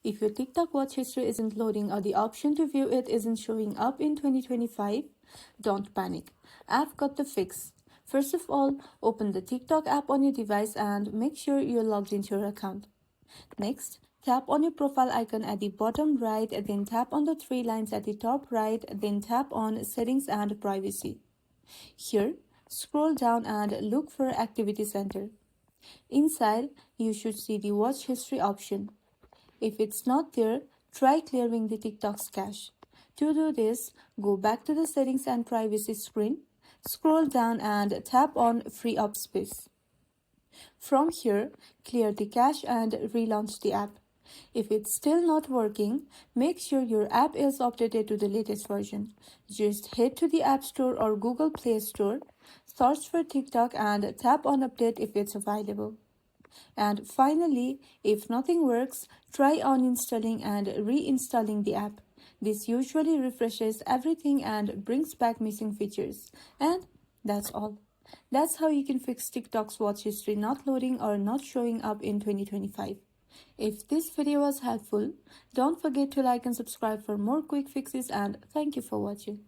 If your TikTok watch history isn't loading or the option to view it isn't showing up in 2025, don't panic. I've got the fix. First of all, open the TikTok app on your device and make sure you're logged into your account. Next, tap on your profile icon at the bottom right, then tap on the three lines at the top right, then tap on Settings and Privacy. Here, scroll down and look for Activity Center. Inside, you should see the Watch History option. If it's not there, try clearing the TikTok's cache. To do this, go back to the Settings and Privacy screen, scroll down and tap on Free Up Space. From here, clear the cache and relaunch the app. If it's still not working, make sure your app is updated to the latest version. Just head to the App Store or Google Play Store, search for TikTok and tap on Update if it's available. And finally, if nothing works, try uninstalling and reinstalling the app. This usually refreshes everything and brings back missing features. And that's all. That's how you can fix TikTok's watch history not loading or not showing up in 2025. If this video was helpful, don't forget to like and subscribe for more quick fixes, and thank you for watching.